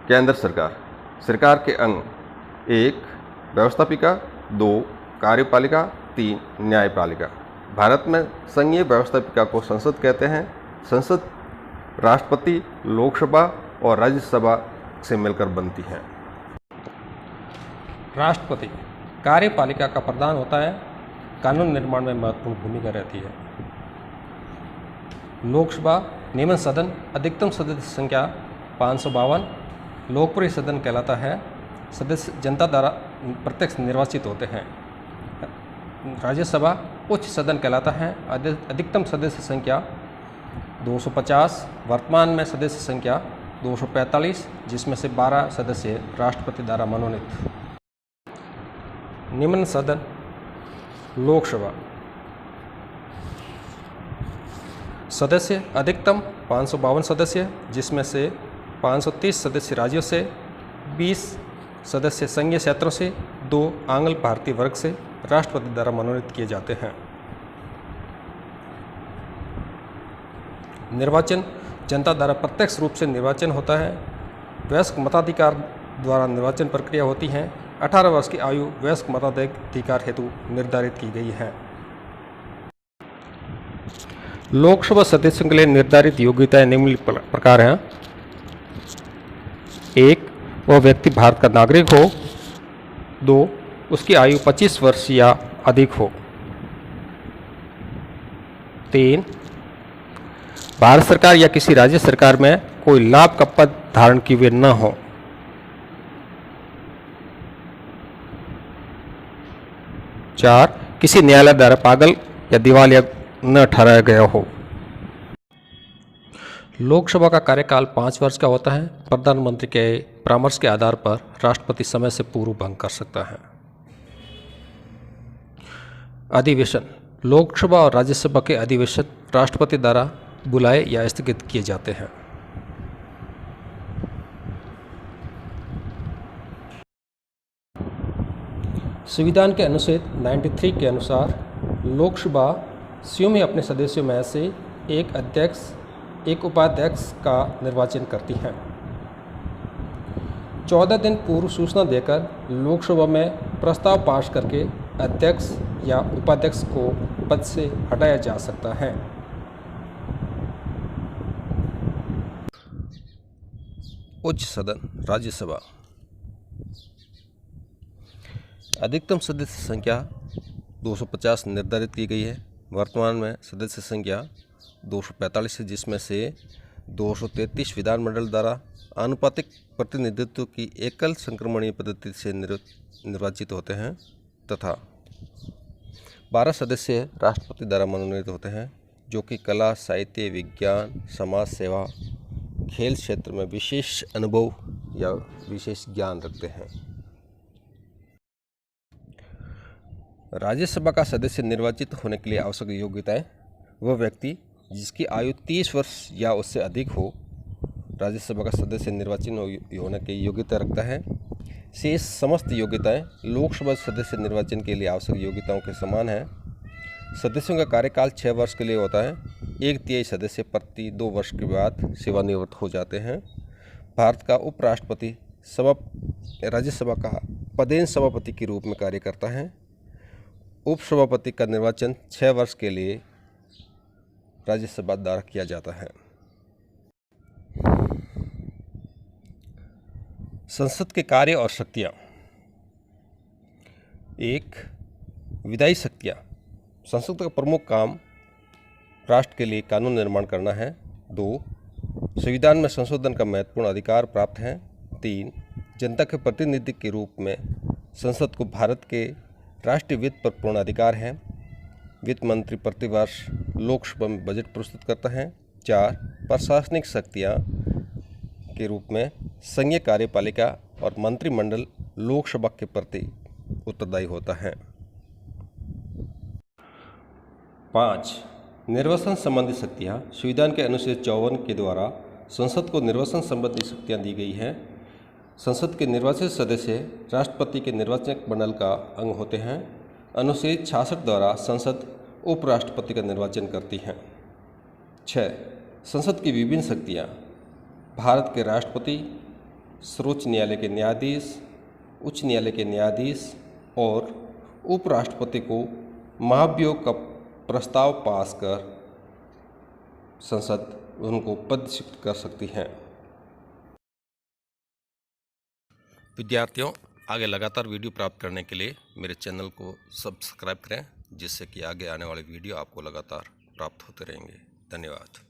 केंद्र सरकार। सरकार के अंग 1 व्यवस्थापिका, 2 कार्यपालिका, 3 न्यायपालिका। भारत में संघीय व्यवस्थापिका को संसद कहते हैं। संसद राष्ट्रपति, लोकसभा और राज्यसभा से मिलकर बनती है। राष्ट्रपति कार्यपालिका का प्रधान होता है, कानून निर्माण में महत्वपूर्ण भूमिका रहती है। लोकसभा नियमन सदन, अधिकतम सदस्य संख्या 552, लोकप्रिय सदन कहलाता है। सदस्य जनता द्वारा प्रत्यक्ष निर्वाचित होते हैं। राज्यसभा उच्च सदन कहलाता है, अधिकतम सदस्य संख्या 250, वर्तमान में सदस्य संख्या 245, जिसमें से 12 सदस्य राष्ट्रपति द्वारा मनोनीत। निम्न सदन लोकसभा, सदस्य अधिकतम 552 सदस्य, जिसमें से 530 सदस्य राज्यों से, 20 सदस्य संघीय क्षेत्रों से, 2 आंग्ल भारतीय वर्ग से राष्ट्रपति द्वारा मनोनीत किए जाते हैं। निर्वाचन जनता द्वारा प्रत्यक्ष रूप से निर्वाचन होता है। वयस्क मताधिकार द्वारा निर्वाचन प्रक्रिया होती है। 18 वर्ष की आयु वयस्क मताधिकार हेतु निर्धारित की गई है। लोकसभा सदस्यों के लिए निर्धारित योग्यताएं निम्नलिखित प्रकार हैं। 1 वह व्यक्ति भारत का नागरिक हो। 2 उसकी आयु 25 वर्ष या अधिक हो। 3 भारत सरकार या किसी राज्य सरकार में कोई लाभ का पद धारण किए हुए न हो। 4 किसी न्यायालय द्वारा पागल या दिवालिया न ठहराया गया हो। लोकसभा का कार्यकाल 5 वर्ष का होता है। प्रधानमंत्री के परामर्श के आधार पर राष्ट्रपति समय से पूर्व भंग कर सकता है। अधिवेशन, लोकसभा और राज्यसभा के अधिवेशन राष्ट्रपति द्वारा बुलाए या स्थगित किए जाते हैं। संविधान के अनुच्छेद 93 के अनुसार लोकसभा स्वयं ही अपने सदस्यों में से एक अध्यक्ष, एक उपाध्यक्ष का निर्वाचन करती है। 14 दिन पूर्व सूचना देकर लोकसभा में प्रस्ताव पास करके अध्यक्ष या उपाध्यक्ष को पद से हटाया जा सकता है। उच्च सदन राज्यसभा, अधिकतम सदस्य संख्या 250 निर्धारित की गई है। वर्तमान में सदस्य संख्या 245 है, जिसमें से 233 विधानमंडल द्वारा आनुपातिक प्रतिनिधित्व की एकल संक्रमणीय पद्धति से निर्वाचित होते हैं तथा 12 सदस्य राष्ट्रपति द्वारा मनोनीत होते हैं, जो कि कला, साहित्य, विज्ञान, समाज सेवा, खेल क्षेत्र में विशेष अनुभव या विशेष ज्ञान रखते हैं। राज्यसभा का सदस्य निर्वाचित होने के लिए आवश्यक योग्यताएं: वह व्यक्ति जिसकी आयु 30 वर्ष या उससे अधिक हो, राज्यसभा का सदस्य निर्वाचित होने की योग्यता रखता है। शेष समस्त योग्यताएं लोकसभा सदस्य निर्वाचन के लिए आवश्यक योग्यताओं के समान हैं। सदस्यों का कार्यकाल 6 वर्ष के लिए होता है। 1/3 सदस्य प्रति 2 वर्ष के बाद सेवानिवृत्त हो जाते हैं। भारत का उपराष्ट्रपति राज्यसभा का पदेन सभापति के रूप में कार्य करता है। उपसभापति का निर्वाचन 6 वर्ष के लिए राज्यसभा द्वारा किया जाता है। संसद के कार्य और शक्तियाँ: 1 विधायी शक्तियाँ, संसद का प्रमुख काम राष्ट्र के लिए कानून निर्माण करना है। 2 संविधान में संशोधन का महत्वपूर्ण अधिकार प्राप्त है। 3 जनता के प्रतिनिधि के रूप में संसद को भारत के राष्ट्रीय वित्त पर पूर्ण अधिकार है। वित्त मंत्री प्रतिवर्ष लोकसभा में बजट प्रस्तुत करता है। 4 प्रशासनिक शक्तियाँ के रूप में संघीय कार्यपालिका और मंत्रिमंडल लोकसभा के प्रति उत्तरदायी होता है। 5 निर्वाचन संबंधी शक्तियाँ, संविधान के अनुच्छेद 54 के द्वारा संसद को निर्वाचन संबंधी शक्तियाँ दी गई हैं। संसद के निर्वाचित सदस्य राष्ट्रपति के निर्वाचक मंडल का अंग होते हैं। अनुच्छेद 66 द्वारा संसद उपराष्ट्रपति का निर्वाचन करती है। 6 संसद की विभिन्न शक्तियाँ, भारत के राष्ट्रपति, सर्वोच्च न्यायालय के न्यायाधीश, उच्च न्यायालय के न्यायाधीश और उपराष्ट्रपति को महाभियोग का प्रस्ताव पास कर संसद उनको पदच्युत कर सकती है। विद्यार्थियों, आगे लगातार वीडियो प्राप्त करने के लिए मेरे चैनल को सब्सक्राइब करें, जिससे कि आगे आने वाले वीडियो आपको लगातार प्राप्त होते रहेंगे। धन्यवाद।